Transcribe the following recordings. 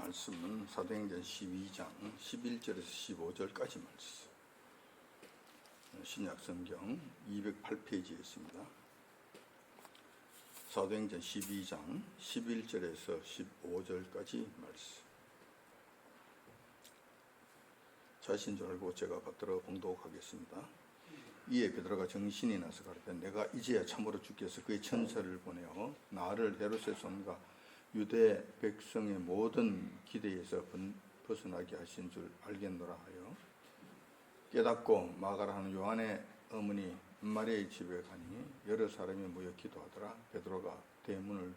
말씀은 사도행전 12장 11절에서 15절까지 말씀. 신약성경 208페이지에 있습니다. 사도행전 12장 11절에서 15절까지 말씀. 자신 줄 알고 제가 받들어 봉독하겠습니다. 이에 베드로가 정신이 나서 가르쳐 내가 이제야 참으로 주께서 그의 천사를 보내어 나를 헤롯의 손과 유대 백성의 모든 기대에서 벗어나게 하신 줄 알겠노라 하여 깨닫고 마가라 하는 요한의 어머니 마리아의 집에 가니 여러 사람이 모여 기도하더라. 베드로가 대문을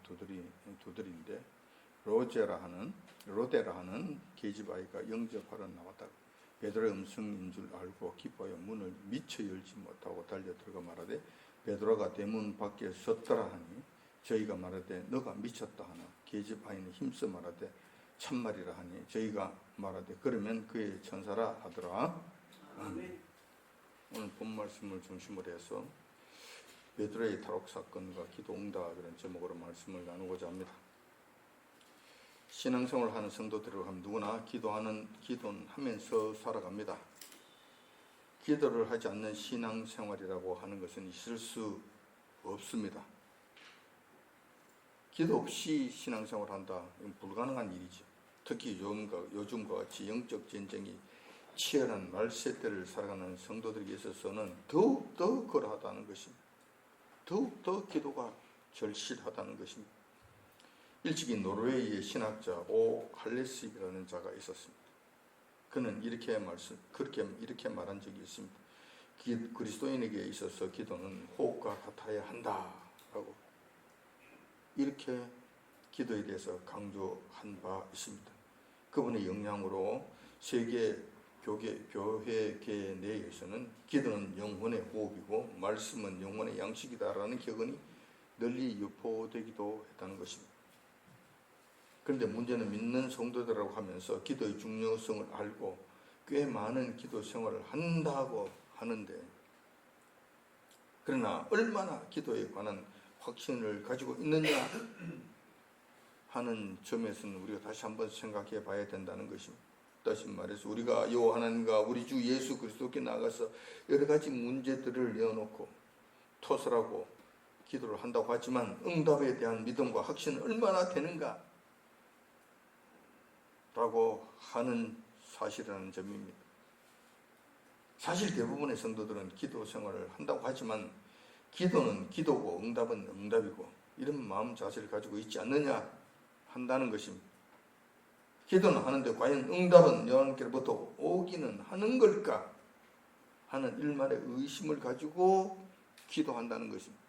두드린데 로데라 하는 계집아이가 영접하러 나왔다. 베드로의 음성인 줄 알고 기뻐하여 문을 미처 열지 못하고 달려 들어가 말하되 베드로가 대문 밖에 섰더라 하니 저희가 말하되 너가 미쳤다 하나 계집아이는 힘써 말하되 참말이라 하니 저희가 말하되 그러면 그의 천사라 하더라. 아멘. 오늘 본 말씀을 중심으로 해서 베드로의 탈옥 사건과 기도 응답이라는 제목으로 말씀을 나누고자 합니다. 신앙생활을 하는 성도들을 하면 누구나 기도는 하면서 살아갑니다. 기도를 하지 않는 신앙생활이라고 하는 것은 있을 수 없습니다. 기도 없이 신앙생활을 한다. 이건 불가능한 일이죠. 특히 요즘과 같이 영적 전쟁이 치열한 말세대를 살아가는 성도들에게 있어서는 더욱더 그러하다는 것입니다. 더욱더 기도가 절실하다는 것입니다. 일찍이 노르웨이의 신학자 오 할레스이라는 자가 있었습니다. 그는 이렇게 말한 적이 있습니다. 그리스도인에게 있어서 기도는 호흡과 같아야 한다라고 이렇게 기도에 대해서 강조한 바 있습니다. 그분의 영향으로 세계 교회계 내에서는 기도는 영혼의 호흡이고 말씀은 영혼의 양식이다라는 격언이 널리 유포되기도 했다는 것입니다. 그런데 문제는 믿는 성도들이라고 하면서 기도의 중요성을 알고 꽤 많은 기도 생활을 한다고 하는데 그러나 얼마나 기도에 관한 확신을 가지고 있느냐 하는 점에서는 우리가 다시 한번 생각해 봐야 된다는 것입니다. 다시 말해서 우리가 요 하나님과 우리 주 예수 그리스도께 나가서 여러 가지 문제들을 내어놓고 토설하고 기도를 한다고 하지만 응답에 대한 믿음과 확신은 얼마나 되는가 라고 하는 사실이라는 점입니다. 사실 대부분의 성도들은 기도 생활을 한다고 하지만 기도는 기도고 응답은 응답이고 이런 마음 자세를 가지고 있지 않느냐 한다는 것입니다. 기도는 하는데 과연 응답은 여호와께로부터 오기는 하는 걸까 하는 일말의 의심을 가지고 기도한다는 것입니다.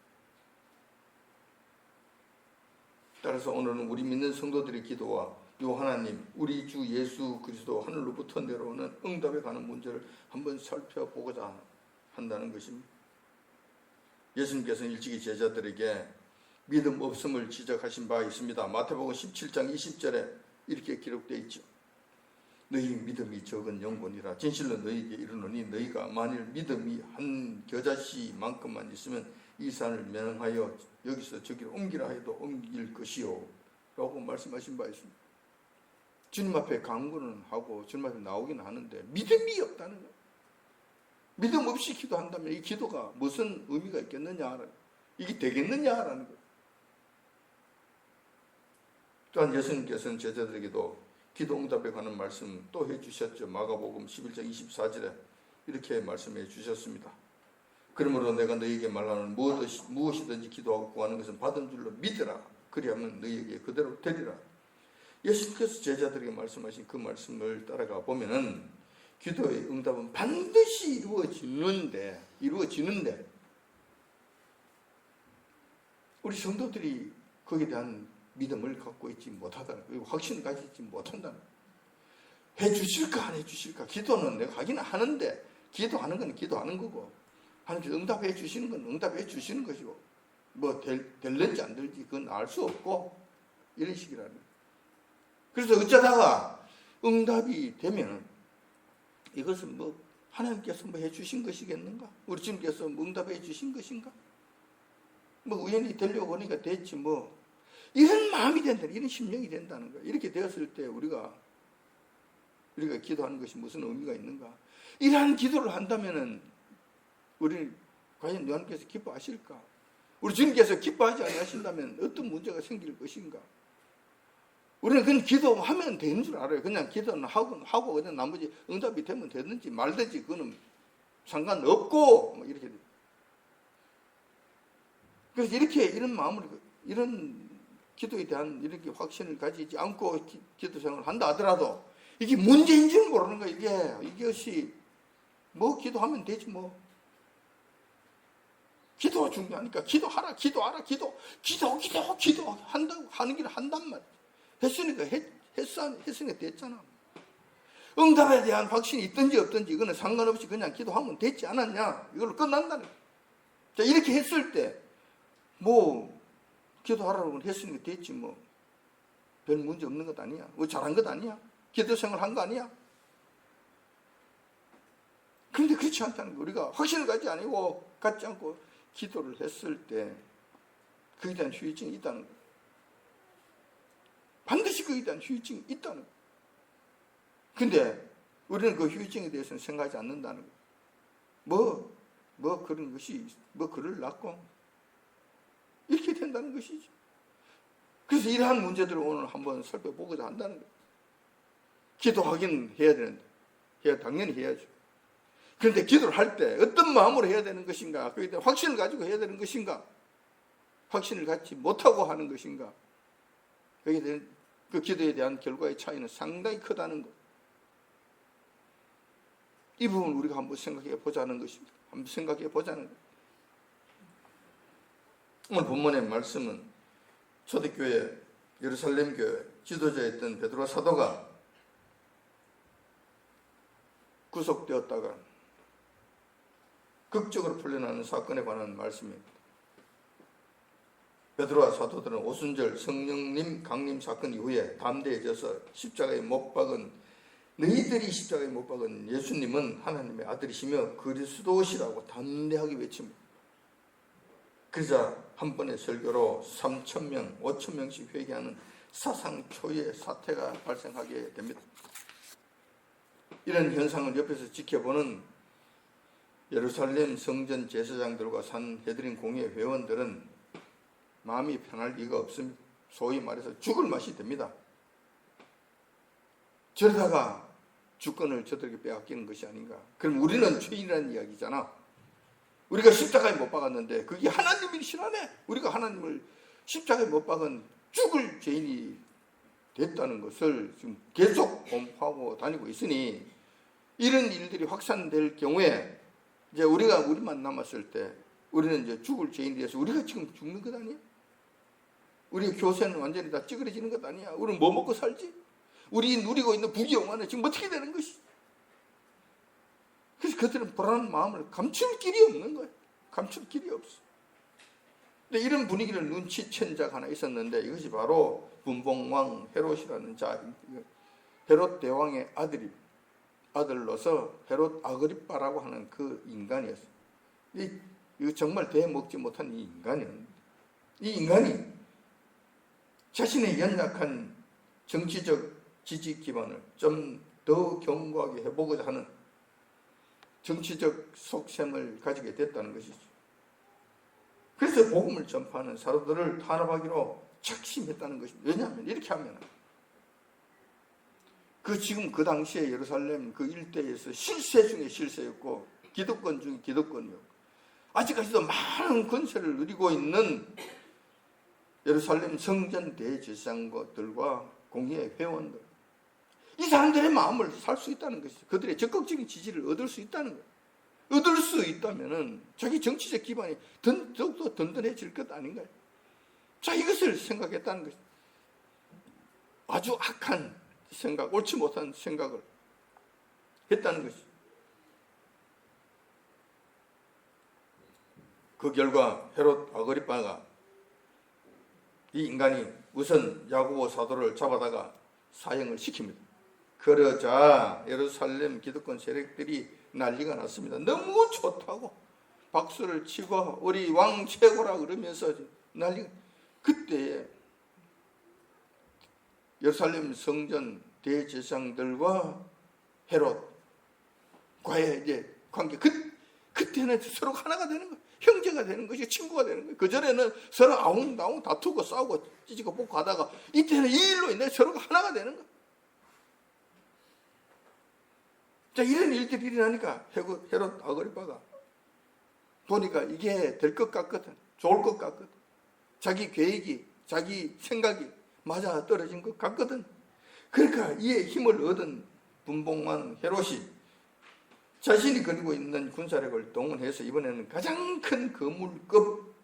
따라서 오늘은 우리 믿는 성도들의 기도와 요 하나님 우리 주 예수 그리스도 하늘로부터 내려오는 응답에 관한 문제를 한번 살펴보고자 한다는 것입니다. 예수님께서는 일찍이 제자들에게 믿음 없음을 지적하신 바 있습니다. 마태복음 17장 20절에 이렇게 기록되어 있죠. 너희 믿음이 적은 영혼이라 진실로 너희에게 이르노니 너희가 만일 믿음이 한 겨자씨만큼만 있으면 이 산을 명하여 여기서 저기로 옮기라 해도 옮길 것이요 라고 말씀하신 바 있습니다. 주님 앞에 강구는 하고 주님 앞에 나오긴 하는데 믿음이 없다는 거예요. 믿음 없이 기도한다면 이 기도가 무슨 의미가 있겠느냐, 이게 되겠느냐라는 거예요. 또한 예수님께서는 제자들에게도 기도 응답에 관한 말씀 또 해주셨죠. 마가복음 11장 24절에 이렇게 말씀해 주셨습니다. 그러므로 내가 너희에게 말하는 무엇이든지 기도하고 구하는 것은 받은 줄로 믿으라. 그리하면 너희에게 그대로 되리라. 예수님께서 제자들에게 말씀하신 그 말씀을 따라가 보면은 기도의 응답은 반드시 이루어지는데 우리 성도들이 거기에 대한 믿음을 갖고 있지 못하다는 거예요. 확신을 가지지 못한다는 거예요. 해주실까 안 해주실까. 기도는 내가 하기는 하는데 기도하는 건 기도하는 거고 하나님께서 응답해 주시는 건 응답해 주시는 것이고 뭐 될는지 안 될지 그건 알 수 없고 이런 식이라는 거예요. 그래서 어쩌다가 응답이 되면 이것은 뭐 하나님께서 뭐 해주신 것이겠는가? 우리 주님께서 뭐 응답해 주신 것인가? 뭐 우연히 되려고 하니까 됐지 뭐 이런 마음이 된다, 이런 심령이 된다는 거예요. 이렇게 되었을 때 우리가 기도하는 것이 무슨 의미가 있는가? 이러한 기도를 한다면은 우리는 과연 여호와께서 기뻐하실까? 우리 주님께서 기뻐하지 아니하신다면 어떤 문제가 생길 것인가? 우리는 그냥 기도하면 되는 줄 알아요. 그냥 기도는 하고 그냥 나머지 응답이 되면 되든지 말든지 그거는 상관없고 뭐 이렇게. 그래서 이렇게 이런 마음을, 이런 기도에 대한 이렇게 확신을 가지지 않고 기도 생활을 한다 하더라도 이게 문제인 줄 모르는 거예요. 이것이 뭐 기도하면 되지 뭐. 기도가 중요하니까 기도하라, 기도하라, 기도한다고 하는 길 한단 말이야. 했으니까 됐잖아. 응답에 대한 확신이 있든지 없든지 이거는 상관없이 그냥 기도하면 됐지 않았냐, 이걸로 끝난다는 거야. 자, 이렇게 했을 때 뭐 기도하라고 했으니까 됐지 뭐. 별 문제 없는 것 아니야. 뭐 잘한 것 아니야. 기도 생활 한 거 아니야. 그런데 그렇지 않다는 거. 우리가 확신을 갖지 않고 기도를 했을 때 그에 대한 후유증이 있다는 거예요. 반드시 그에 대한 후유증이 있다는 거예요. 근데 우리는 그 후유증에 대해서는 생각하지 않는다는 거예요. 뭐 그런 것이 뭐 그럴라고 이렇게 된다는 것이죠. 그래서 이러한 문제들을 오늘 한번 살펴보고자 한다는 거예요. 기도하긴 해야 되는데, 당연히 해야죠. 그런데 기도를 할 때 어떤 마음으로 해야 되는 것인가, 거기에 대한 확신을 가지고 해야 되는 것인가, 확신을 갖지 못하고 하는 것인가, 거기에 대한 그 기도에 대한 결과의 차이는 상당히 크다는 것. 이 부분을 우리가 한번 생각해 보자는 것입니다. 한번 생각해 보자는 것. 오늘 본문의 말씀은 초대교회, 예루살렘 교회 지도자였던 베드로 사도가 구속되었다가 극적으로 풀려나는 사건에 관한 말씀입니다. 베드로와 사도들은 오순절 성령님 강림 사건 이후에 담대해져서 너희들이 십자가에 못 박은 예수님은 하나님의 아들이시며 그리스도시라고 담대하게 외칩니다. 그러자 한 번의 설교로 3,000명, 5,000명씩 회개하는 사상 초유의 사태가 발생하게 됩니다. 이런 현상을 옆에서 지켜보는 예루살렘 성전 제사장들과 산헤드린 공회 회원들은 마음이 편할 리가 없습니다. 소위 말해서 죽을 맛이 됩니다. 저러다가 주권을 저들에게 빼앗기는 것이 아닌가. 그럼 우리는 죄인이라는 이야기잖아. 우리가 십자가에 못 박았는데 그게 하나님이시라네. 우리가 하나님을 십자가에 못 박은 죽을 죄인이 됐다는 것을 지금 계속 공포하고 다니고 있으니, 이런 일들이 확산될 경우에 이제 우리만 남았을 때 우리는 이제 죽을 죄인이 돼서 우리가 지금 죽는 것 아니야? 우리의 교세는 완전히 다 찌그러지는 것 아니야? 우리는 뭐 먹고 살지? 우리 누리고 있는 부귀영화는 지금 어떻게 되는 것이? 그래서 그들은 불안한 마음을 감출 길이 없는 거예요. 감출 길이 없어. 근데 이런 분위기를 눈치챈 자가 하나 있었는데 이것이 바로 분봉왕 헤롯이라는 자, 헤롯 대왕의 아들로서 헤롯 아그리빠라고 하는 그 인간이었어요. 이거 정말 대먹지 못한 이 인간이었는데, 이 인간이 자신의 연약한 정치적 지지 기반을 좀 더 견고하게 해보고자 하는 정치적 속셈을 가지게 됐다는 것이죠. 그래서 복음을 전파하는 사도들을 탄압하기로 작심했다는 것입니다. 왜냐하면 이렇게 하면 지금 그 당시에 예루살렘 그 일대에서 실세 중에 실세였고 기득권 중에 기득권이었고 아직까지도 많은 권세를 누리고 있는 예루살렘 성전 대제사장들과 공회 회원들, 이 사람들의 마음을 살 수 있다는 것이죠. 그들의 적극적인 지지를 얻을 수 있다는 거예요. 얻을 수 있다면은 자기 정치적 기반이 더욱더 든든해질 것 아닌가요? 자, 이것을 생각했다는 것이죠. 아주 악한 생각, 옳지 못한 생각을 했다는 것이죠. 그 결과 헤롯 아그리빠가, 이 인간이 우선 야고보 사도를 잡아다가 사형을 시킵니다. 그러자 예루살렘 기득권 세력들이 난리가 났습니다. 너무 좋다고 박수를 치고 우리 왕 최고라 그러면서 난리가. 그때에 예루살렘 성전 대제사장들과 헤롯과의 이제 관계, 그때는 서로 하나가 되는 거예요. 형제가 되는 것이, 친구가 되는 거예요. 그전에는 서로 아웅다웅 다투고 싸우고 찢고 뽑고 하다가 이때는 이 일로 인해 서로가 하나가 되는 거예요. 자, 이런 일들이 일어나니까 헤롯 아그리빠가 보니까 이게 될 것 같거든. 좋을 것 같거든. 자기 계획이, 자기 생각이 맞아 떨어진 것 같거든. 그러니까 이에 힘을 얻은 분봉왕 헤롯이 자신이 거느리고 있는 군사력을 동원해서 이번에는 가장 큰 거물급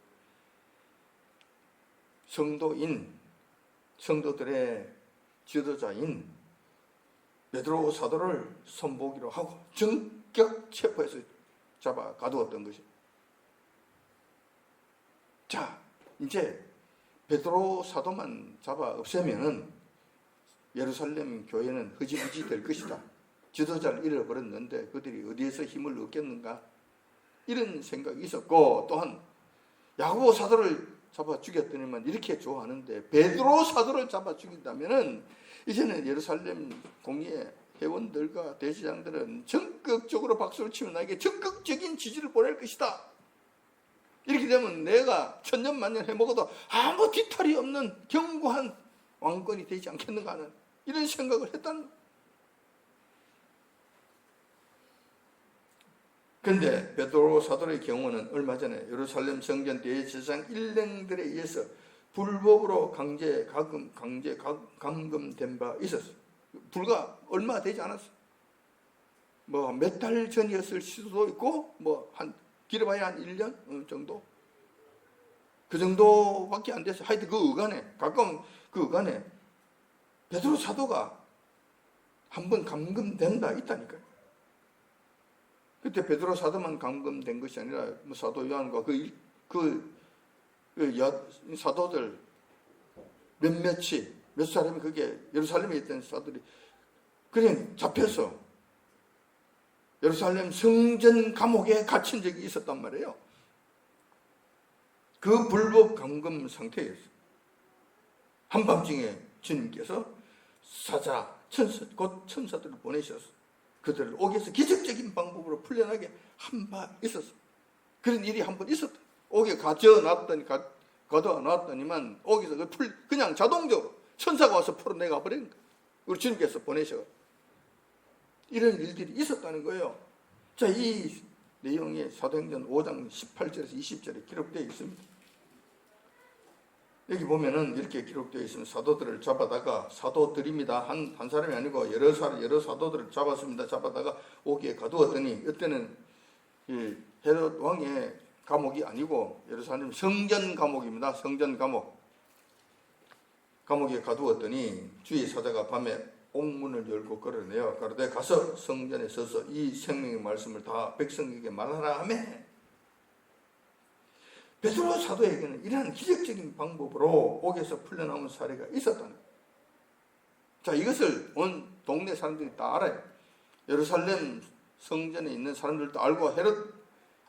성도들의 지도자인 베드로 사도를 손보기로 하고 전격 체포해서 잡아 가두었던 것이. 자, 이제 베드로 사도만 잡아 없애면은 예루살렘 교회는 흐지부지 될 것이다. 지도자를 잃어버렸는데 그들이 어디에서 힘을 얻겠는가? 이런 생각이 있었고, 또한 야고보 사도를 잡아 죽였더니만 이렇게 좋아하는데 베드로 사도를 잡아 죽인다면은 이제는 예루살렘 공의회 회원들과 대제사장들은 적극적으로 박수를 치며 나에게 적극적인 지지를 보낼 것이다. 이렇게 되면 내가 천년만년 해먹어도 아무 뒤탈이 없는 견고한 왕권이 되지 않겠는가 하는 이런 생각을 했다는 거예요. 그런데 베드로 사도의 경우는 얼마 전에 예루살렘 성전 대제사장 일행들에 의해서 불법으로 강제 감금된 바 있었어요. 불과 얼마 되지 않았어요. 뭐 몇 달 전이었을 수도 있고, 뭐 길어봐야 한 1년 정도, 그 정도밖에 안 됐어요. 하여튼 그 어간에, 가까운 그 어간에 베드로 사도가 한번 감금된 바 있다니까요. 그때 베드로 사도만 감금된 것이 아니라 뭐 사도 요한과 그 사도들 몇 사람이 그게 예루살렘에 있던 사도들이 그냥 잡혀서 예루살렘 성전 감옥에 갇힌 적이 있었단 말이에요. 그 불법 감금 상태에서 한밤중에 주님께서 곧 천사들을 보내셔서 그들을 옥에서 기적적인 방법으로 풀려나게 한 바 있었어. 그런 일이 한 번 있었다. 옥에 가둬놨더니만 옥에서 그냥 자동적으로 천사가 와서 풀어내가 버린 거예요. 우리 주님께서 보내셔. 이런 일들이 있었다는 거예요. 자, 이 내용이 사도행전 5장 18절에서 20절에 기록되어 있습니다. 여기 보면은 이렇게 기록되어 있으면 사도들을 잡아다가, 사도들입니다. 한 사람이 아니고 여러 사도들을 잡았습니다. 잡아다가 옥에 가두었더니, 이때는 헤롯 왕의 감옥이 아니고 예루살렘 성전 감옥입니다. 성전 감옥. 감옥에 가두었더니 주의 사자가 밤에 옥문을 열고 걸어내어 가로되 가서 성전에 서서 이 생명의 말씀을 다 백성에게 말하라 하며, 베드로 사도에게는 이러한 기적적인 방법으로 옥에서 풀려나온 사례가 있었다는 거예요. 자, 이것을 온 동네 사람들이 다 알아요. 예루살렘 성전에 있는 사람들도 알고 헤롯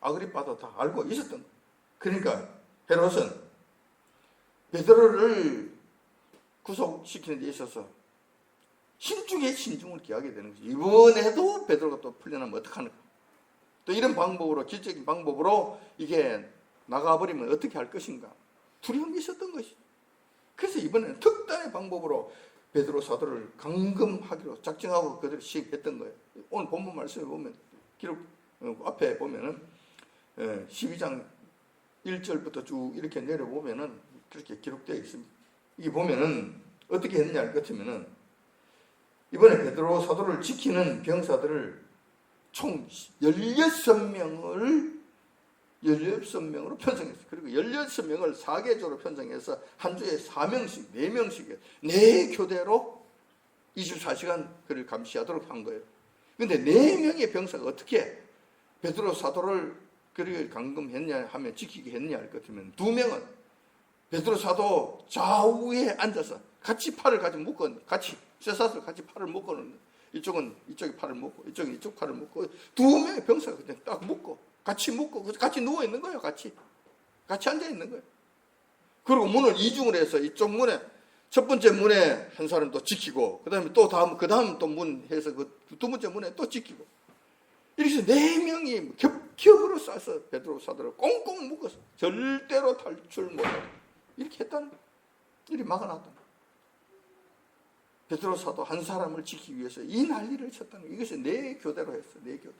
아그리빠도 다 알고 있었던 거예요. 그러니까 헤롯은 베드로를 구속시키는 데 있어서 신중에 신중을 기하게 되는 거죠. 이번에도 베드로가 또 풀려나면 어떡하는가. 또 이런 방법으로, 기적적인 방법으로 이게 나가버리면 어떻게 할 것인가. 두려움이 있었던 것이죠. 그래서 이번에는 특단의 방법으로 베드로 사도를 감금하기로 작정하고 그들을 시행했던 거예요. 오늘 본문 말씀에 보면 기록 앞에 보면은 12장 1절부터 쭉 이렇게 내려보면은 그렇게 기록되어 있습니다. 이게 보면은 어떻게 했느냐 할 것 같으면은 이번에 베드로 사도를 지키는 병사들을 총 16명으로 편성했어요. 그리고 16명을 4계조로 편성해서 한 주에 4명씩, 4명씩, 4교대로 24시간 그를 감시하도록 한 거예요. 그런데 4명의 병사가 어떻게 베드로 사도를 그를 감금했냐 하면, 지키게 했냐 할 것 같으면, 2명은 베드로 사도 좌우에 앉아서 같이 팔을 가지고 묶어, 같이 쇠사슬 같이 팔을 묶어놓는, 이쪽은 이쪽에 팔을 묶고 이쪽은 이쪽 팔을 묶고 2명의 병사가 그냥 딱 묶고 같이 누워 있는 거예요. 같이 앉아 있는 거예요. 그리고 문을 이중을 해서 이쪽 문에 첫 번째 문에 한 사람 또 지키고, 그 다음에 또 그 다음 또 문 해서 그 두 번째 문에 또 지키고. 이렇게 해서 4명이 겹겹으로 싸서 베드로 사도를 꽁꽁 묶어서 절대로 탈출 못하게 이렇게 했다는 거예요. 이렇게 막아놨다는 거예요. 베드로 사도 한 사람을 지키기 위해서 이 난리를 쳤다는 거예요. 이것이 내 교대로 했어. 내 교대.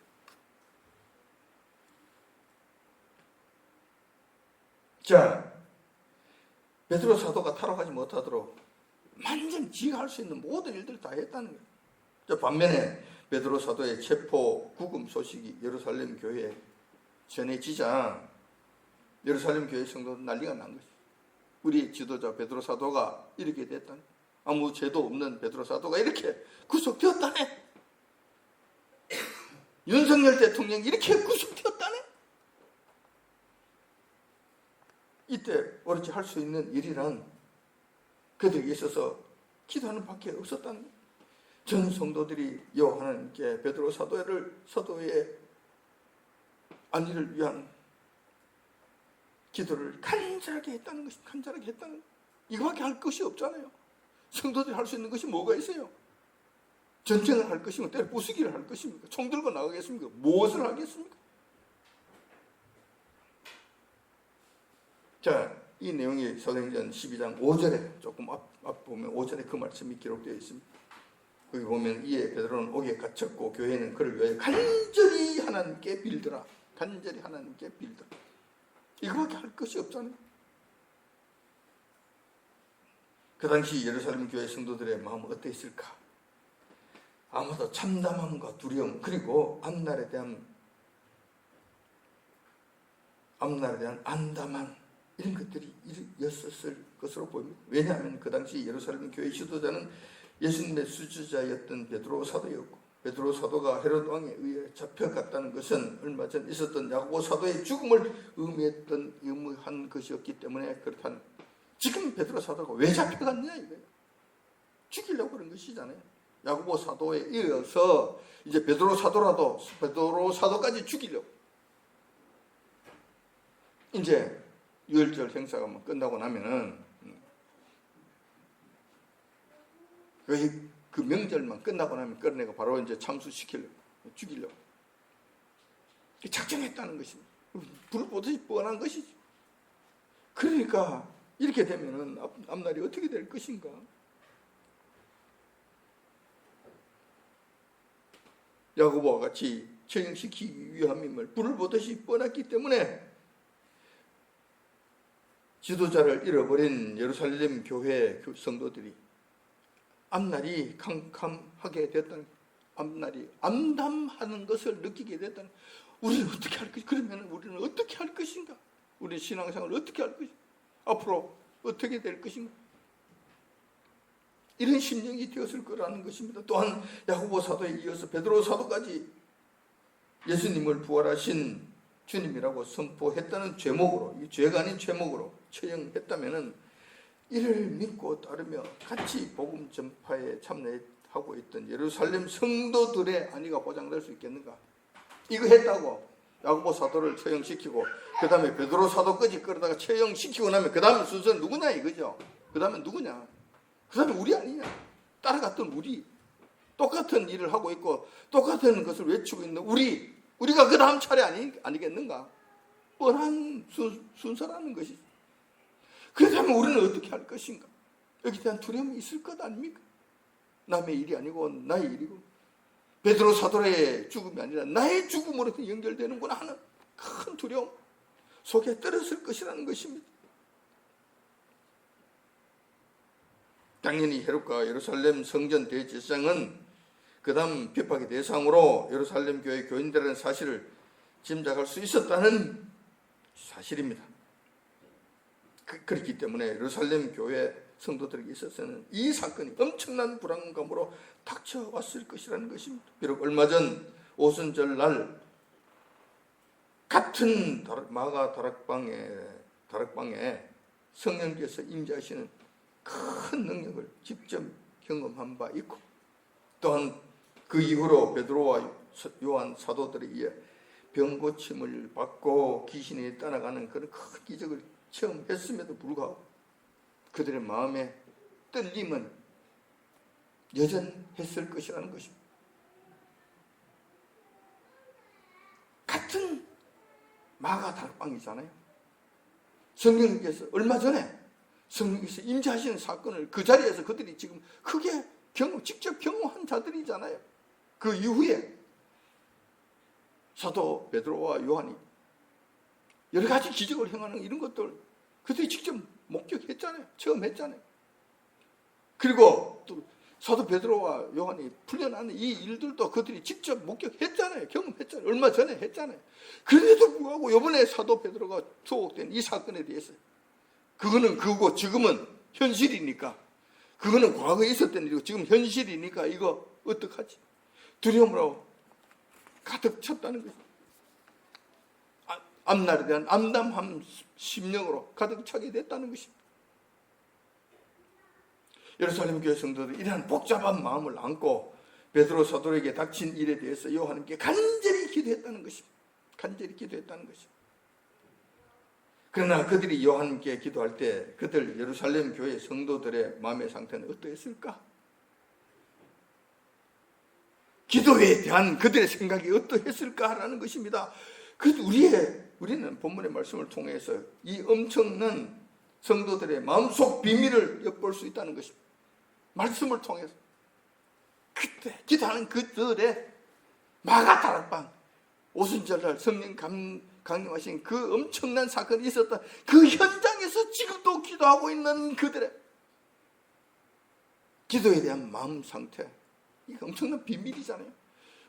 자, 베드로 사도가 타락하지 못하도록 완전 지가 할 수 있는 모든 일들을 다 했다는 거예요. 자, 반면에 베드로 사도의 체포 구금 소식이 예루살렘 교회에 전해지자 예루살렘 교회 성도는 난리가 난 것이죠. 우리 지도자 베드로 사도가 이렇게 됐다는, 아무 죄도 없는 베드로 사도가 이렇게 구속되었다네. 윤석열 대통령이 이렇게 구속되었다네. 이때 오로지 할 수 있는 일이란 그들에게 있어서 기도하는 밖에 없었다는 거예요. 전 성도들이 여호와 하나님께 베드로 사도의 안위를 위한 기도를 간절하게 했다는 것입니다. 간절하게 했다는 거예요. 이거밖에 할 것이 없잖아요. 성도들이 할 수 있는 것이 뭐가 있어요? 전쟁을 할 것입니까? 때려 부수기를 할 것입니까? 총 들고 나가겠습니까? 무엇을 하겠습니까? 자, 이 내용이 사도행전 12장 5절에 조금 앞 보면 5절에 그 말씀이 기록되어 있습니다. 거기 보면 이에 베드로는 옥에 갇혔고 교회는 그를 위하여 간절히 하나님께 빌더라. 간절히 하나님께 빌더라. 이거밖에 할 것이 없잖아요. 그 당시 예루살렘 교회 성도들의 마음은 어땠을까? 아마도 참담함과 두려움, 그리고 앞날에 대한 안담한 이런 것들이 였었을 것으로 보입니다. 왜냐하면 그 당시 예루살렘 교회 지도자는 예수님의 수주자였던 베드로 사도였고, 베드로 사도가 헤롯 왕에 의해 잡혀갔다는 것은 얼마 전 있었던 야고보 사도의 죽음을 의미한 것이었기 때문에 그렇다는, 지금 베드로 사도가 왜 잡혀갔냐 이거예요. 죽이려고 그런 것이잖아요. 야고보 사도에 이어서 이제 베드로 사도까지 죽이려고. 이제 유월절 행사가 끝나고 나면은 그 명절만 끝나고 나면 끌어내고 바로 이제 참수시키려고, 죽이려고 작정했다는 것입니다. 불을 보듯이 뻔한 것이지. 그러니까 이렇게 되면은 앞날이 어떻게 될 것인가? 야고보와 같이 처형시키기 위함임을 불을 보듯이 뻔했기 때문에 지도자를 잃어버린 예루살렘 교회 성도들이 앞날이 캄캄하게 됐다는, 앞날이 암담하는 것을 느끼게 됐다는, 우리는 어떻게 할 것인가? 그러면 우리는 어떻게 할 것인가? 우리 신앙생활을 어떻게 할 것인가? 앞으로 어떻게 될 것인가? 이런 심령이 되었을 거라는 것입니다. 또한 야고보 사도에 이어서 베드로 사도까지 예수님을 부활하신 주님이라고 선포했다는 죄목으로, 이 죄가 아닌 죄목으로 처형했다면은 이를 믿고 따르며 같이 복음 전파에 참여하고 있던 예루살렘 성도들의 안위가 보장될 수 있겠는가? 이거 했다고 야고보 사도를 처형시키고 그 다음에 베드로 사도까지 끌어다가 처형시키고 나면 그 다음 순서는 누구냐 이거죠. 그 다음에 누구냐? 그 다음에 우리 아니냐? 따라갔던 우리, 똑같은 일을 하고 있고 똑같은 것을 외치고 있는 우리가 그 다음 차례 아니겠는가? 뻔한 순서라는 것이죠. 그렇다면 우리는 어떻게 할 것인가? 여기에 대한 두려움이 있을 것 아닙니까? 남의 일이 아니고 나의 일이고, 베드로 사도의 죽음이 아니라 나의 죽음으로 연결되는구나 하는 큰 두려움 속에 떨어질 것이라는 것입니다. 당연히 헤롯과 예루살렘 성전 대제사장은 그 다음 핍박의 대상으로 예루살렘 교회 교인들이라는 사실을 짐작할 수 있었다는 사실입니다. 그렇기 때문에 예루살렘 교회 성도들에게 있어서는 이 사건이 엄청난 불안감으로 닥쳐왔을 것이라는 것입니다. 비록 얼마 전 오순절 날 같은 마가 다락방에 성령께서 임재하시는 큰 능력을 직접 경험한 바 있고, 또한 그 이후로 베드로와 요한 사도들에 의해 병고침을 받고 귀신이 떠나가는 그런 큰 기적을 체험했음에도 불구하고 그들의 마음에 떨림은 여전했을 것이라는 것입니다. 같은 마가 다락방이잖아요. 성령님께서 얼마 전에 성령께서 임재하시는 사건을 그 자리에서 그들이 지금 크게 직접 경험한 자들이잖아요. 그 이후에 사도 베드로와 요한이 여러 가지 기적을 행하는 이런 것들 그들이 직접 목격했잖아요. 처음 했잖아요. 그리고 또 사도 베드로와 요한이 풀려나는 이 일들도 그들이 직접 목격했잖아요. 경험했잖아요. 얼마 전에 했잖아요. 그런데도 불구하고 이번에 사도 베드로가 소속된 이 사건에 대해서 그거는 그거고 지금은 현실이니까 그거는 과거에 있었던 일이고 지금 현실이니까 이거 어떡하지? 두려움으로 가득 찼다는 거죠. 앞날에 대한 암담한 심령으로 가득 차게 됐다는 것입니다. 예루살렘 교회 성도들이 이러한 복잡한 마음을 안고 베드로 사도에게 닥친 일에 대해서 여호와님께 간절히 기도했다는 것입니다. 간절히 기도했다는 것입니다. 그러나 그들이 여호와님께 기도할 때 그들 예루살렘 교회 성도들의 마음의 상태는 어떠했을까? 기도에 대한 그들의 생각이 어떠했을까라는 것입니다. 우리는 본문의 말씀을 통해서 이 엄청난 성도들의 마음속 비밀을 엿볼 수 있다는 것입니다. 말씀을 통해서 그때 기도하는 그들의 마가다락방 오순절날 성령 강림하신 그 엄청난 사건이 있었던 그 현장에서 지금도 기도하고 있는 그들의 기도에 대한 마음 상태, 이게 엄청난 비밀이잖아요.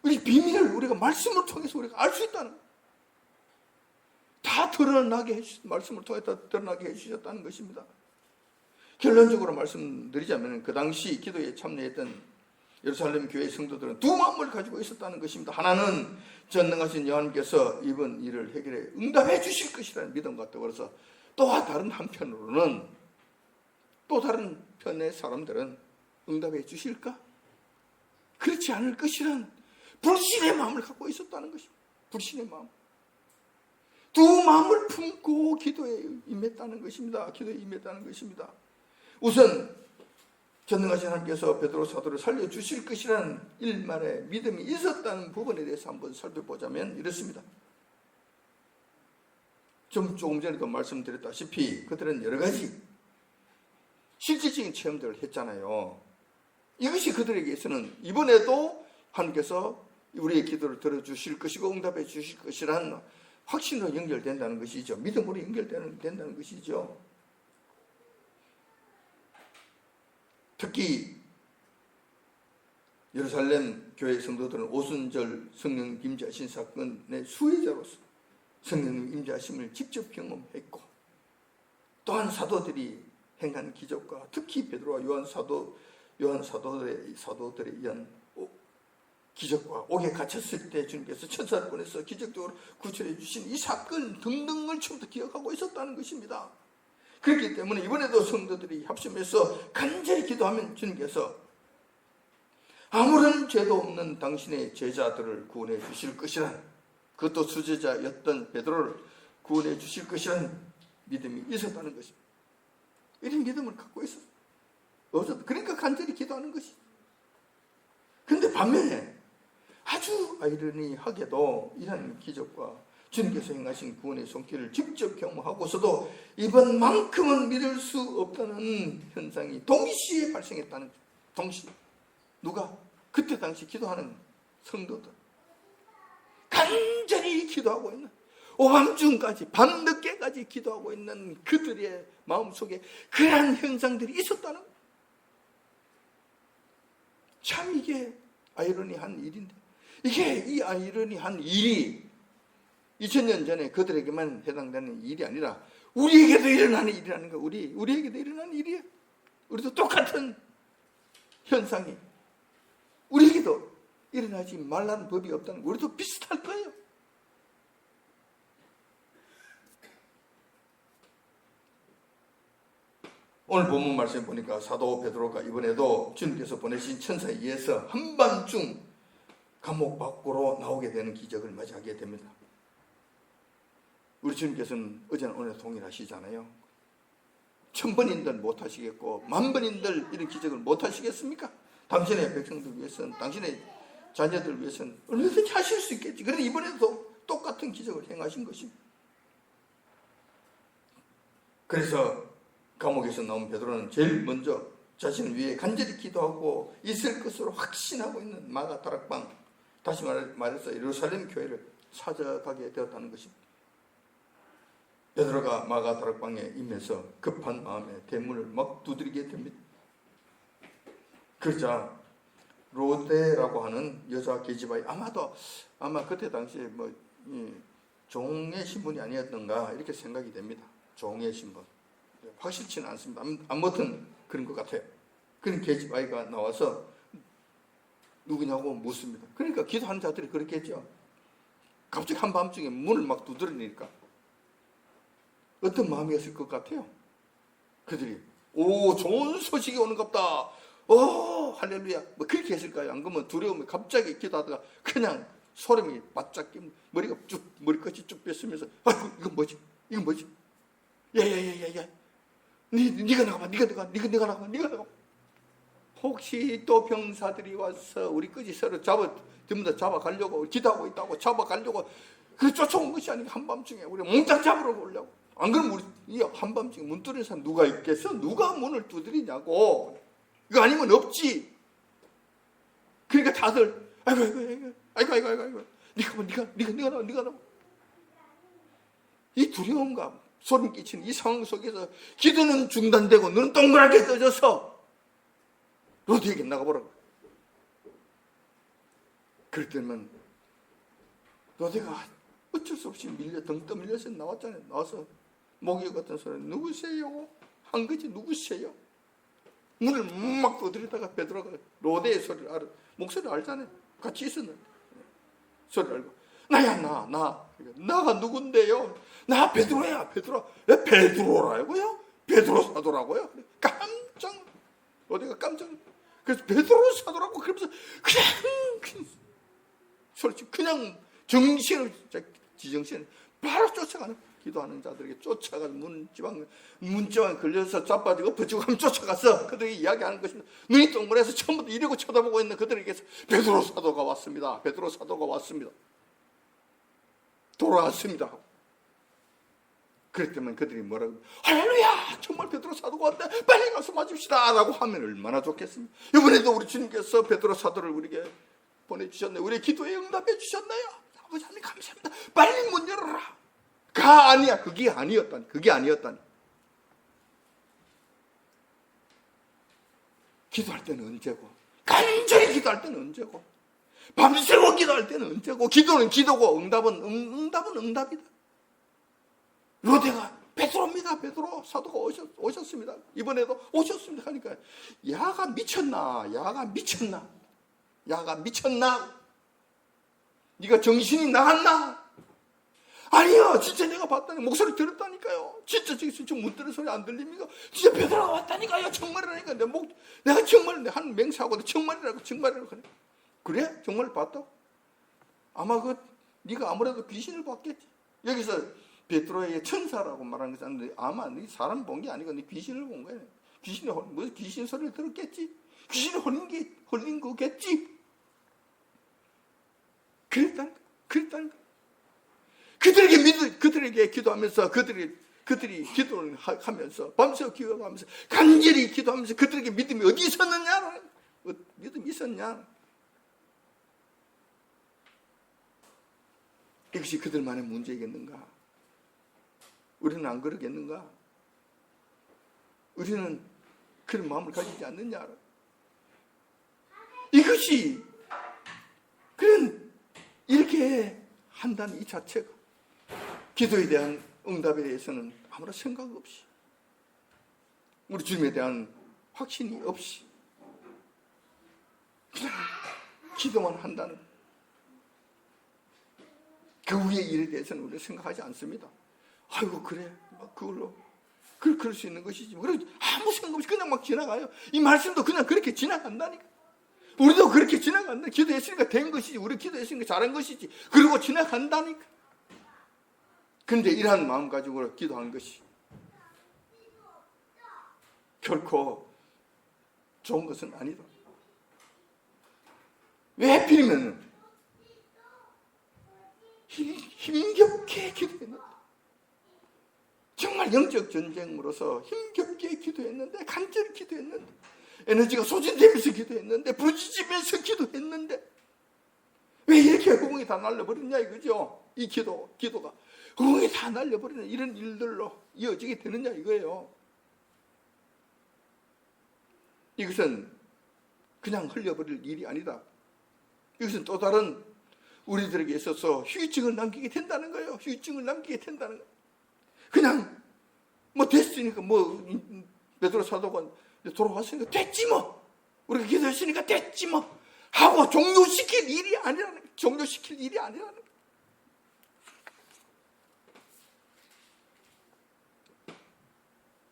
우리 비밀을 우리가 말씀을 통해서 우리가 알 수 있다는 거예요. 다 드러나게 말씀을 통해 다 드러나게 해주셨다는 것입니다. 결론적으로 말씀드리자면 그 당시 기도에 참여했던 예루살렘 교회 성도들은 두 마음을 가지고 있었다는 것입니다. 하나는 전능하신 여호와님께서 이번 일을 해결해 응답해 주실 것이라는 믿음과 더불어서 또 다른 한편으로는 또 다른 편의 사람들은 응답해 주실까? 그렇지 않을 것이라는 불신의 마음을 갖고 있었다는 것입니다. 불신의 마음. 두 마음을 품고 기도에 임했다는 것입니다. 기도에 임했다는 것입니다. 우선 전능하신 하나님께서 베드로 사도를 살려주실 것이라는 일만의 믿음이 있었다는 부분에 대해서 한번 살펴보자면 이렇습니다. 조금 전에도 말씀드렸다시피 그들은 여러 가지 실질적인 체험들을 했잖아요. 이것이 그들에게서는 이번에도 하나님께서 우리의 기도를 들어주실 것이고 응답해 주실 것이라는 확신으로 연결된다는 것이죠. 믿음으로 연결된다는 것이죠. 특히 예루살렘 교회 성도들은 오순절 성령 임재하신 사건의 수혜자로서 성령 임재하심을 직접 경험했고 또한 사도들이 행한 기적과 특히 베드로와 요한 사도들에 의한 기적과 옥에 갇혔을 때 주님께서 천사를 보내서 기적적으로 구출해 주신 이 사건 등등을 처음부터 기억하고 있었다는 것입니다. 그렇기 때문에 이번에도 성도들이 합심해서 간절히 기도하면 주님께서 아무런 죄도 없는 당신의 제자들을 구원해 주실 것이란, 그것도 수제자였던 베드로를 구원해 주실 것이란 믿음이 있었다는 것입니다. 이런 믿음을 갖고 있었어요. 그러니까 간절히 기도하는 것이죠. 그런데 반면에 아주 아이러니하게도 이런 기적과 주님께서 행하신 구원의 손길을 직접 경험하고서도 이번만큼은 믿을 수 없다는 현상이 동시에 발생했다는 거예요. 동시에. 누가? 그때 당시 기도하는 성도들. 간절히 기도하고 있는, 오밤중까지 밤늦게까지 기도하고 있는 그들의 마음속에 그러한 현상들이 있었다는 거예요. 참 이게 아이러니한 일인데, 이 아이러니한 일이 2000년 전에 그들에게만 해당되는 일이 아니라 우리에게도 일어나는 일이라는 거. 우리에게도 일어나는 일이에요. 우리도 똑같은 현상이 우리에게도 일어나지 말라는 법이 없다는 거. 우리도 비슷할 거예요. 오늘 본문 말씀에 보니까 사도 베드로가 이번에도 주님께서 보내신 천사에 의해서 한밤중 감옥 밖으로 나오게 되는 기적을 맞이하게 됩니다. 우리 주님께서는 어제나 오늘 동일하시잖아요. 1000번인들 못하시겠고 10,000번인들 이런 기적을 못하시겠습니까? 당신의 백성들 위해서는, 당신의 자녀들 위해서는 얼마든지 하실 수 있겠지. 그런데 이번에도 똑같은 기적을 행하신 것입니다. 그래서 감옥에서 나온 베드로는 제일 먼저 자신을 위해 간절히 기도하고 있을 것으로 확신하고 있는 마가 다락방, 다시 말해서 예루살렘 교회를 찾아가게 되었다는 것입니다. 베드로가 마가 다락방에 임해서 급한 마음에 대문을 막 두드리게 됩니다. 그러자 로데라고 하는 여자 계집아이, 아마 그때 당시에 종의 신분이 아니었던가 이렇게 생각이 됩니다. 종의 신분 확실치는 않습니다. 아무튼 그런 것 같아요. 그런 계집아이가 나와서 누구냐고 묻습니다. 그러니까 기도하는 자들이 그렇겠죠. 갑자기 한밤중에 문을 막 두드리니까 어떤 마음이었을 것 같아요? 그들이 좋은 소식이 오는갑다. 할렐루야. 그렇게 했을까요? 안 그러면 두려움에 갑자기 기도하다가 그냥 소름이 바짝 끼면 머리끝이 쭉 뺐으면서 아이고 이건 뭐지? 야야야야야. 네가 나가봐. 혹시 또 병사들이 와서 우리 끝이 서로 전부 다 잡아가려고 기도하고 있다고 잡아가려고 쫓아온 것이 아니고 한밤중에 우리 몽땅 잡으러 오려고. 안 그러면 우리 이 한밤중에 문 두드리는 사람 누가 있겠어? 누가 문을 두드리냐고. 이거 아니면 없지. 그러니까 다들 아이고 네가 나와. 이 두려움과 소름 끼치는 이 상황 속에서 기도는 중단되고 눈은 동그랗게 떠져서 로드에게 나가보라고. 그럴 때면 로드가 어쩔 수 없이 등 떠밀려서 나왔잖아요. 나와서 목이 같은 소리 누구세요? 한 거지. 누구세요? 문을 막 두드리다가 베드로가 로데의 소리를 목소리를 알잖아요. 같이 있었는데 소리를 알고 나가 누군데요? 나 베드로야. 왜 베드로라고요? 베드로 사도라고요? 로데가 깜짝. 그래서 베드로 사도라고 그러면서 그냥 솔직히 그냥 지정신을 바로 쫓아가는, 기도하는 자들에게 쫓아가서 문지방에 걸려서 자빠지고 엎어지고 하면 쫓아가서 그들이 이야기하는 것입니다. 눈이 동그래서 처음부터 이러고 쳐다보고 있는 그들에게서 베드로 사도가 왔습니다. 돌아왔습니다. 그럴 때만 그들이 뭐라고, 할렐루야, 정말 베드로 사도가 왔다, 빨리 가서 맞읍시다 라고 하면 얼마나 좋겠습니까? 이번에도 우리 주님께서 베드로 사도를 우리에게 보내주셨네요. 우리의 기도에 응답해 주셨네요. 아버지 하나님 감사합니다. 빨리 문 열어라. 그게 아니었다니. 기도할 때는 언제고, 간절히 기도할 때는 언제고, 밤새워 기도할 때는 언제고, 기도는 기도고 응답은 응답이다. 로데가 베드로입니다. 베드로 사도가 오셨습니다. 이번에도 오셨습니다 하니까 야가 미쳤나? 네가 정신이 나갔나? 아니요, 진짜 내가 봤다니, 목소리 들었다니까요. 진짜 문 뜨는 소리 안 들립니까? 진짜 베드로가 왔다니까요. 정말이라니까. 내가 정말 한 맹세하고 정말이라고 그래? 정말 봤다고? 아마 네가 아무래도 귀신을 봤겠지. 여기서 베드로에게 천사라고 말하는 것이 아닌데 아마 네 사람 본 게 아니고 네 귀신을 본 거야. 귀신 소리를 들었겠지. 귀신이 홀린 거겠지. 그랬다니까. 그들에게 기도하면서 그들이 기도를 하면서 밤새워 기도하면서 간절히 기도하면서 그들에게 믿음이 어디 있었느냐? 믿음이 있었냐? 이것이 그들만의 문제겠는가? 우리는 안 그러겠는가? 우리는 그런 마음을 가지지 않느냐? 이것이 이렇게 한다는 이 자체가 기도에 대한 응답에 대해서는 아무런 생각 없이, 우리 주님에 대한 확신이 없이 그냥 기도만 한다는 그 위의 일에 대해서는 우리는 생각하지 않습니다. 아이고 그래, 그럴 수 있는 것이지. 그래 아무 생각 없이 그냥 막 지나가요. 이 말씀도 그냥 그렇게 지나간다니까. 우리도 그렇게 지나간다. 기도했으니까 된 것이지. 우리 기도했으니까 잘한 것이지. 그리고 지나간다니까. 그런데 이러한 마음 가지고 기도하는 것이 결코 좋은 것은 아니다. 왜 하필이면 힘겹게 기도했는데, 정말 영적 전쟁으로서 힘겹게 기도했는데, 간절히 기도했는데, 에너지가 소진되면서 기도했는데, 부르짖으면서 기도했는데, 왜 이렇게 허공이 다 날려버렸냐 이거죠. 이 기도가 허공이 다 날려버리는 이런 일들로 이어지게 되느냐 이거예요. 이것은 그냥 흘려버릴 일이 아니다. 이것은 또 다른 우리들에게 있어서 후유증을 남기게 된다는 거예요. 후유증을 남기게 된다는 거예요. 그냥 뭐 됐으니까, 뭐 베드로 사도가 돌아왔으니까 됐지 뭐, 우리가 기도했으니까 됐지 뭐 하고 종료시킬 일이 아니라는 거예요. 종료시킬 일이 아니라는 거예요.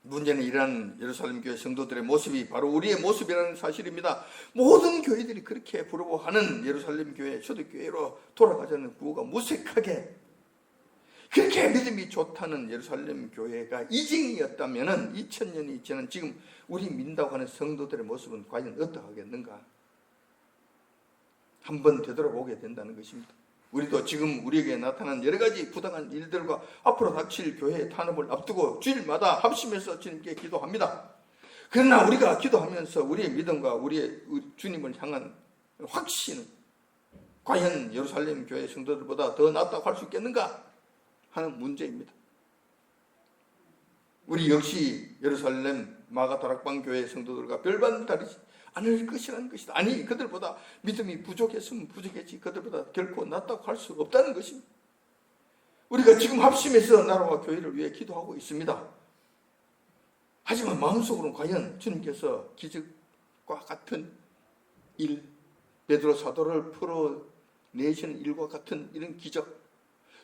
문제는 이러한 예루살렘 교회 성도들의 모습이 바로 우리의 모습이라는 사실입니다. 모든 교회들이 그렇게 부러워하는 예루살렘 교회, 초대교회로 돌아가자는 구호가 무색하게 그렇게 믿음이 좋다는 예루살렘 교회가 이징이었다면 2000년이 지난 지금 우리 믿는다고 하는 성도들의 모습은 과연 어떠하겠는가? 한번 되돌아보게 된다는 것입니다. 우리도 지금 우리에게 나타난 여러 가지 부당한 일들과 앞으로 닥칠 교회의 탄압을 앞두고 주일마다 합심해서 주님께 기도합니다. 그러나 우리가 기도하면서 우리의 믿음과 우리 주님을 향한 확신은 과연 예루살렘 교회 성도들보다 더 낫다고 할 수 있겠는가 하는 문제입니다. 우리 역시 예루살렘 마가다락방 교회 성도들과 별반 다르지 않을 것이라는 것이다. 아니, 그들보다 믿음이 부족했으면 부족했지 그들보다 결코 낫다고 할 수 없다는 것입니다. 우리가 지금 합심해서 나라와 교회를 위해 기도하고 있습니다. 하지만 마음속으로는 과연 주님께서 기적과 같은 일, 베드로 사도를 풀어내시는 일과 같은 이런 기적,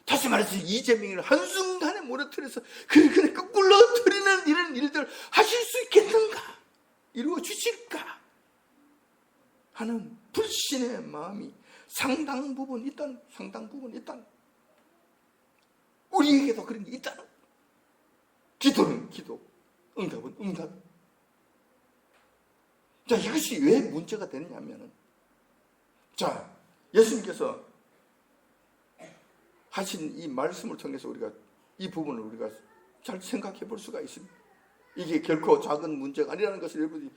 다시 말해서 이재명을 한순간에 무너뜨려서 그를 거꾸로뜨리는 이런 일들 하실 수 있겠는가? 이루어 주실까? 하는 불신의 마음이 상당 부분 있다는, 우리에게도 그런 게 있다는. 기도는 기도, 응답은 응답. 자, 이것이 왜 문제가 되느냐 하면은, 자, 예수님께서 하신 이 말씀을 통해서 우리가 이 부분을 우리가 잘 생각해 볼 수가 있습니다. 이게 결코 작은 문제가 아니라는 것을 여러분이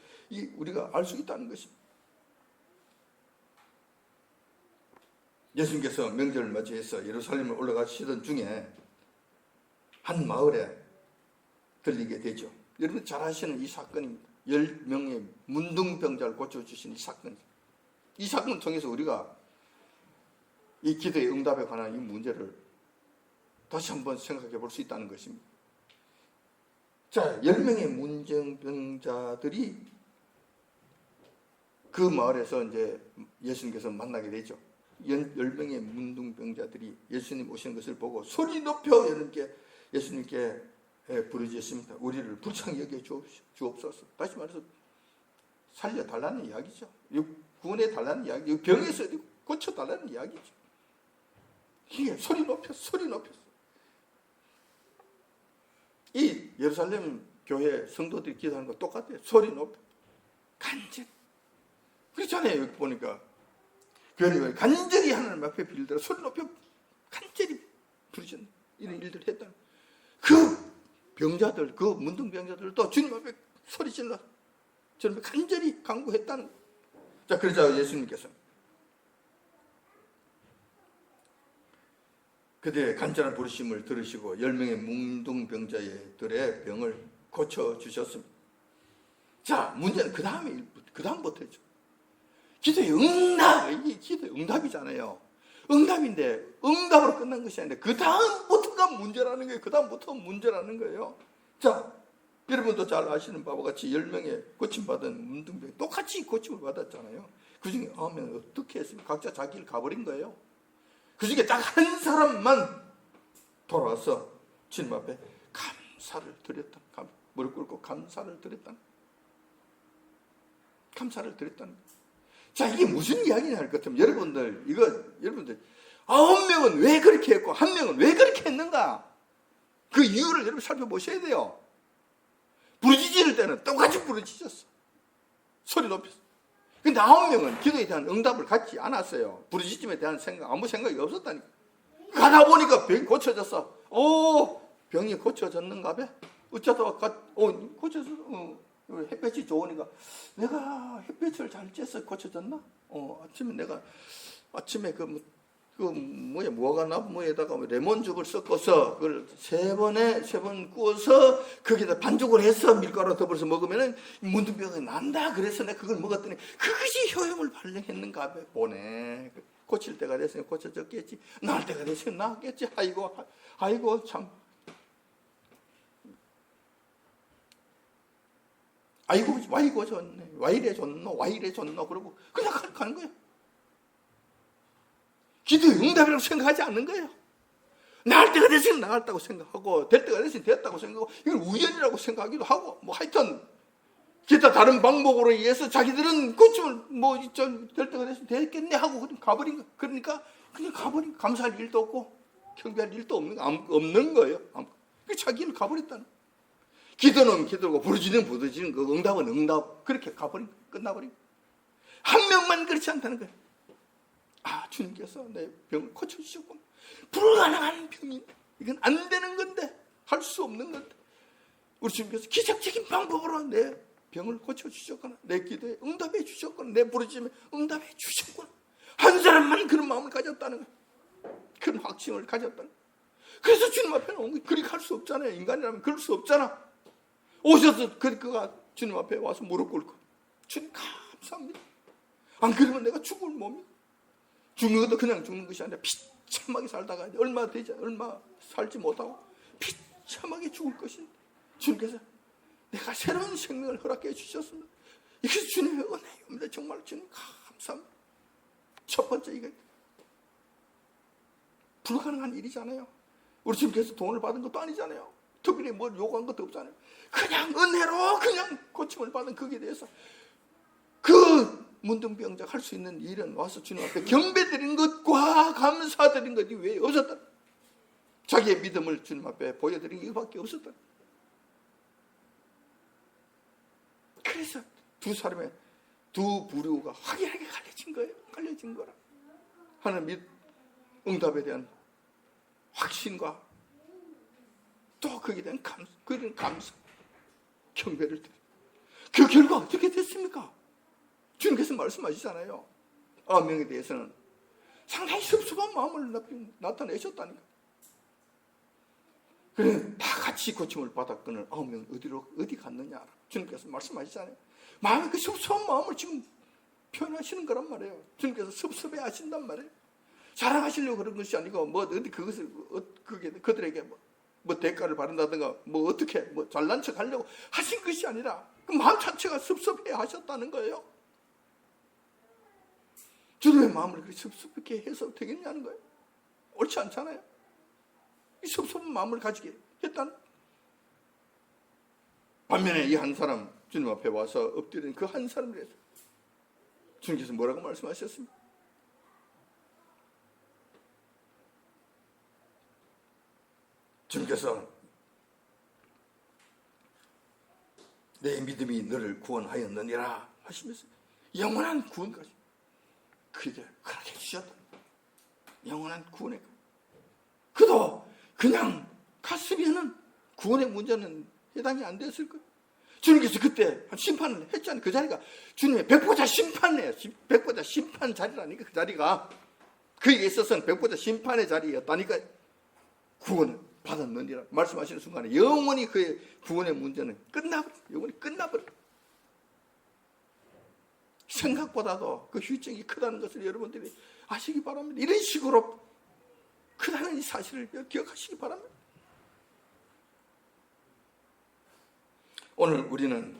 우리가 알 수 있다는 것입니다. 예수님께서 명절을 맞이해서 예루살렘을 올라가시던 중에 한 마을에 들리게 되죠. 여러분 잘 아시는 이 사건입니다. 10명의 문둥병자를 고쳐주신 이 사건입니다. 이 사건을 통해서 우리가 이 기도의 응답에 관한 이 문제를 다시 한번 생각해 볼 수 있다는 것입니다. 자, 10명의 문둥병자들이 그 마을에서 이제 예수님께서 만나게 되죠. 10명의 문둥병자들이 예수님 오시는 것을 보고 소리 높여 예수님께 부르짖습니다. 우리를 불쌍히 여겨 주옵소서. 다시 말해서 살려달라는 이야기죠. 구원해 달라는 이야기, 병에서 고쳐달라는 이야기죠. 이게 소리 높였어. 이 예루살렘 교회 성도들이 기도하는 거 똑같아요. 소리 높여, 간절히. 그렇잖아요. 여기 보니까 교회는 간절히 하나님 앞에 빌더라 소리 높여 간절히 부르셨네. 이런 일들을 했다는. 그 병자들, 그 문둥병자들도 주님 앞에 소리 질러 주님 앞에 간절히 간구했다는. 자, 그러자 예수님께서 그들의 간절한 부르심을 들으시고 10명의 문둥병자들의 병을 고쳐주셨습니다. 자, 문제는 그 다음부터죠. 기도의 응답, 이게 기도의 응답이잖아요. 응답인데 응답으로 끝난 것이 아닌데 그 다음부터가 문제라는 거예요. 그 다음부터 문제라는 거예요. 자, 여러분도 잘 아시는 바와 같이 10명의 고침받은 문둥병이 똑같이 고침을 받았잖아요. 그 중에 9명은 어떻게 했습니까? 각자 자기 길 가버린 거예요. 그 중에 딱 한 사람만 돌아와서 주님 앞에 감사를 드렸다. 무릎 꿇고 감사를 드렸다. 자, 이게 무슨 이야기냐 할 것 같으면 여러분들 9명은 왜 그렇게 했고 1명은 왜 그렇게 했는가? 그 이유를 여러분 살펴보셔야 돼요. 부르짖을 때는 똑같이 부르짖었어. 소리 높였어. 근데 9명은 기도에 대한 응답을 갖지 않았어요. 부르짖음에 대한 생각, 아무 생각이 없었다니까. 가다 보니까 병이 고쳐졌어. 병이 고쳐졌는가 봐. 어쩌다가 고쳐졌어. 햇볕이 좋으니까 내가 햇볕을 잘 쬐서 고쳐졌나? 아침에 무화과 나무에다가 레몬즙을 섞어서 그걸 세 번 구워서 거기다 반죽을 해서 밀가루 덮어서 먹으면은 문둥병이 난다. 그래서 내가 그걸 먹었더니 그것이 효용을 발휘했는가 봐. 보네. 고칠 때가 됐으니 고쳐졌겠지. 나을 때가 됐으니 나았겠지. 아이고 참. 아이고 좋네. 와 이래 좋노. 그러고 그냥 가는 거예요. 기도의 응답이라고 생각하지 않는 거예요. 나을 때가 됐으면 나았다고 생각하고 될 때가 됐으면 됐다고 생각하고 이걸 우연이라고 생각하기도 하고 하여튼 기타 다른 방법으로 의해서 자기들은 고침을 될 때가 됐으면 됐겠네 하고 그냥 가버린 거예요. 그러니까 그냥 가버린 거예요. 감사할 일도 없고 경배할 일도 없는 거예요. 자기는 가버렸다는 거예요. 기도는 기도고 부르짖는 그 응답은 응답. 그렇게 가버린 거예요. 끝나버린 거예요. 한 명만 그렇지 않다는 거예요. 주님께서 내 병을 고쳐주셨구나. 불가능한 병이 이건 안 되는 건데 할 수 없는 건데 우리 주님께서 기적적인 방법으로 내 병을 고쳐주셨구나. 내 기도에 응답해 주셨구나. 내 부르짖음에 응답해 주셨구나. 한 사람만 그런 마음을 가졌다는 거예요. 그런 확신을 가졌다는 거예요. 그래서 주님 앞에 온 거예요. 그렇게 할 수 없잖아요. 인간이라면 그럴 수 없잖아. 오셔서 그가 주님 앞에 와서 무릎 꿇고 주님 감사합니다. 안 그러면 내가 죽을 몸이 죽는 것도 그냥 죽는 것이 아니라 비참하게 살다가 얼마 살지 못하고 비참하게 죽을 것인데 주님께서 내가 새로운 생명을 허락해 주셨습니다. 이것이 주님의 은혜입니다. 정말 주님 감사합니다. 첫 번째 이게 불가능한 일이잖아요. 우리 주님께서 돈을 받은 것도 아니잖아요. 특별히 뭘 요구한 것도 없잖아요. 그냥 은혜로 그냥 고침을 받은 거기에 대해서 그 문둥병자 할 수 있는 일은 와서 주님 앞에 경배드린 것과 감사드린 것이 왜 없었다. 자기의 믿음을 주님 앞에 보여드린 이것밖에 없었다. 그래서 두 부류가 확연하게 갈려진 거예요. 갈려진 거라. 하나님 응답에 대한 확신과 또 거기에 대한 감사, 경배를 드려. 그 결과 어떻게 됐습니까? 주님께서 말씀하시잖아요. 9명에 대해서는 상당히 섭섭한 마음을 나타내셨다니까. 그래, 다 같이 고침을 받았거늘 9명은 어디 갔느냐. 주님께서 말씀하시잖아요. 마음에 그 섭섭한 마음을 지금 표현하시는 거란 말이에요. 주님께서 섭섭해 하신단 말이에요. 자랑하시려고 그런 것이 아니고 어디 그것을 그들에게 대가를 바른다든가 어떻게 잘난 척 하려고 하신 것이 아니라 그 마음 자체가 섭섭해 하셨다는 거예요. 주님의 마음을 그렇게 섭섭하게 해서 되겠냐는 거예요. 옳지 않잖아요. 이 섭섭한 마음을 가지게 했다는. 반면에 이 한 사람 주님 앞에 와서 엎드린 그 한 사람을 해서 주님께서 뭐라고 말씀하셨습니까? 주님께서 내 믿음이 너를 구원하였느니라 하시면서 영원한 구원까지 그게 그렇게 주셨다. 영원한 구원에 그도 그냥 갔으면은 구원의 문제는 해당이 안 됐을 거예요. 주님께서 그때 심판을 했잖아요. 그 자리가 주님의 백보자 심판이에요. 백보자 심판 자리라니까. 그 자리가 그에게 있어서는 백보자 심판의 자리였다니까. 구원을 받았느니라 말씀하시는 순간에 영원히 그의 구원의 문제는 영원히 끝나버려. 생각보다도 그 휴증이 크다는 것을 여러분들이 아시기 바랍니다. 이런 식으로 크다는 이 사실을 기억하시기 바랍니다. 오늘 우리는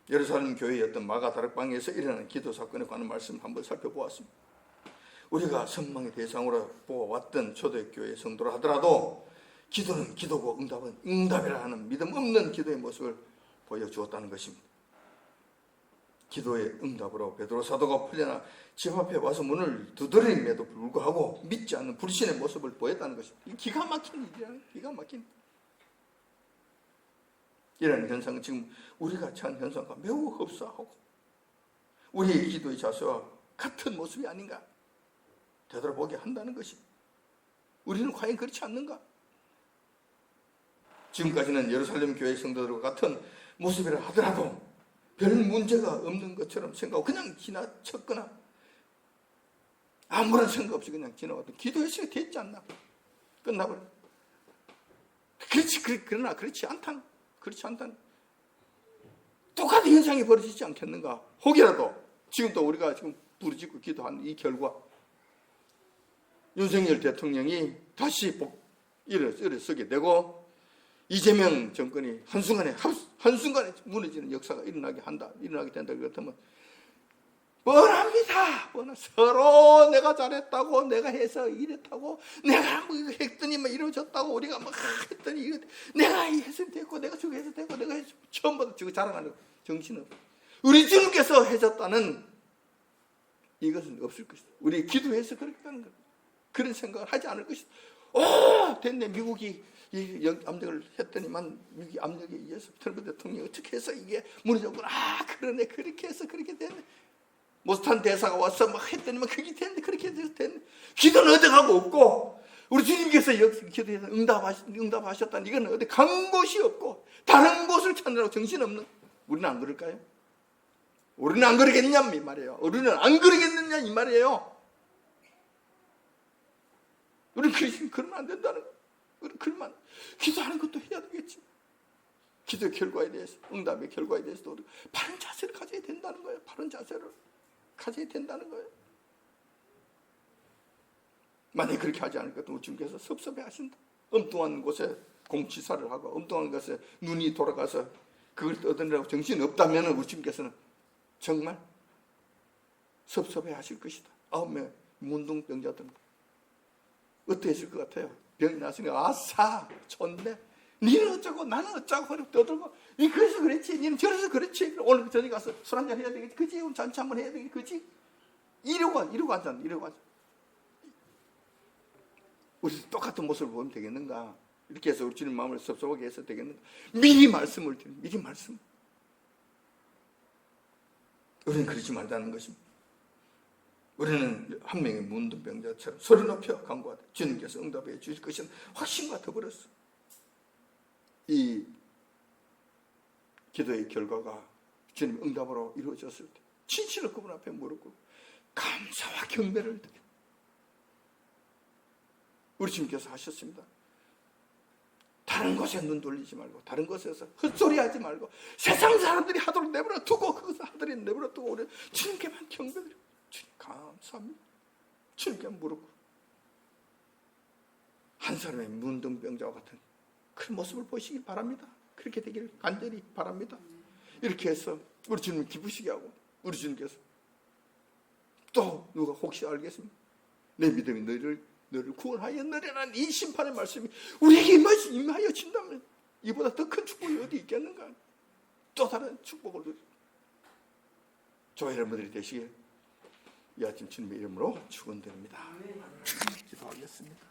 예루살렘 교회의 어떤 마가 다락방에서 일어나는 기도 사건에 관한 말씀 한번 살펴보았습니다. 우리가 선망의 대상으로 보아왔던 초대교회 성도라 하더라도 기도는 기도고 응답은 응답이라 하는 믿음 없는 기도의 모습을 보여주었다는 것입니다. 기도의 응답으로 베드로 사도가 풀려나 집 앞에 와서 문을 두드림에도 불구하고 믿지 않는 불신의 모습을 보였다는 것입니다. 기가 막힌 일이야. 기가 막힌. 이런 현상은 지금 우리가 처한 현상과 매우 흡사하고 우리의 기도의 자세와 같은 모습이 아닌가 되돌아보게 한다는 것이, 우리는 과연 그렇지 않는가? 지금까지는 예루살렘 교회 성도들과 같은 모습이라 하더라도 별 문제가 없는 것처럼 생각하고 그냥 지나쳤거나 아무런 생각 없이 그냥 지나가도 기도했으니 됐지 않나? 끝나버려. 그러나 그렇지 않다는. 똑같은 현상이 벌어지지 않겠는가? 혹이라도 지금도 우리가 지금 부르짖고 기도한 이 결과, 윤석열 대통령이 다시 일어서게 되고 이재명 정권이 한순간에 무너지는 역사가 일어나게 된다. 그렇다면 뻔합니다. 서로 내가 잘했다고, 내가 해서 이랬다고, 내가 뭐 했더니 뭐 이루어졌다고, 우리가 뭐 했더니 이거 내가 했으면 됐고, 내가 저거 해서 됐고, 내가 해서 처음부터 저거 자랑하는 정신은 우리 주님께서 해줬다는 이것은 없을 것이다. 우리 기도해서 그렇게 하는 것, 그런 생각을 하지 않을 것이다. 됐네. 미국이 이 압력을 했더니만 미국이 압력에 의해서 트럼프 대통령이 어떻게 해서 이게 무너졌구나. 그러네. 그렇게 해서 그렇게 됐네. 모스탄 대사가 와서 막 했더니만 그게 됐네. 그렇게 해서 됐네. 기도는 얻어가고 없고 우리 주님께서 기도해서 응답하셨다는 이건 어디 간 곳이 없고 다른 곳을 찾느라고 정신없는, 우리는 안 그럴까요? 우리는 안 그러겠냐 이 말이에요. 우리는 안 그러겠느냐 이 말이에요. 우리는 그러면 안 된다는 거예요. 우리는 그러면 기도하는 것도 해야 되겠지. 기도의 결과에 대해서, 응답의 결과에 대해서도 우리가 바른 자세를 가져야 된다는 거예요. 바른 자세를 가져야 된다는 거예요. 만약에 그렇게 하지 않을 것도 우리 주님께서 섭섭해 하신다. 엉뚱한 곳에 공치사를 하고 엉뚱한 곳에 눈이 돌아가서 그걸 얻으려고 정신이 없다면 우리 주님께서는 정말 섭섭해 하실 것이다. 9명의 문둥병자들은 어떻게 했을 것 같아요? 병이 났으니까 아싸 좋네. 니는 어쩌고 나는 어쩌고 떠들고 니 그래서 그렇지, 니는 저래서 그렇지, 오늘 저녁 가서 술 한잔 해야 되겠지, 그지? 오늘 잔치 한번 해야 되겠지, 그지? 이러고 하잖아. 우리 똑같은 모습을 보면 되겠는가? 이렇게 해서 우리 주님 마음을 섭섭하게 해서 되겠는가? 미리 말씀을 드립니다. 미리 말씀. 우리는 그러지 말자는 것입니다. 우리는 한 명의 문둥병자처럼 소리 높여 간구하되 주님께서 응답해 주실 것은 확신과 더불어서 이 기도의 결과가 주님 응답으로 이루어졌을 때 진실을 그분 앞에 무릎 꿇고 감사와 경배를 드립니다. 우리 주님께서 하셨습니다. 다른 곳에 눈 돌리지 말고 다른 곳에서 헛소리하지 말고 세상 사람들이 하도록 내버려 두고 그것을 하더니 내버려 두고 우리 주님께만 경배드리고 주님 감사합니다. 주님께 무릎 꿇고 한 사람의 문둥병자와 같은 그런 모습을 보시길 바랍니다. 그렇게 되기를 간절히 바랍니다. 이렇게 해서 우리 주님 기쁘시게 하고 우리 주님께서 또 누가 혹시 알겠습니까? 내 믿음이 너를 구원하여 너려라는 이 심판의 말씀이 우리에게 임하여 진다면 이보다 더 큰 축복이 어디 있겠는가? 또 다른 축복을 누리고 저와 여러분들이 되시길 이 아침 주님의 이름으로 축원드립니다. 기도하겠습니다.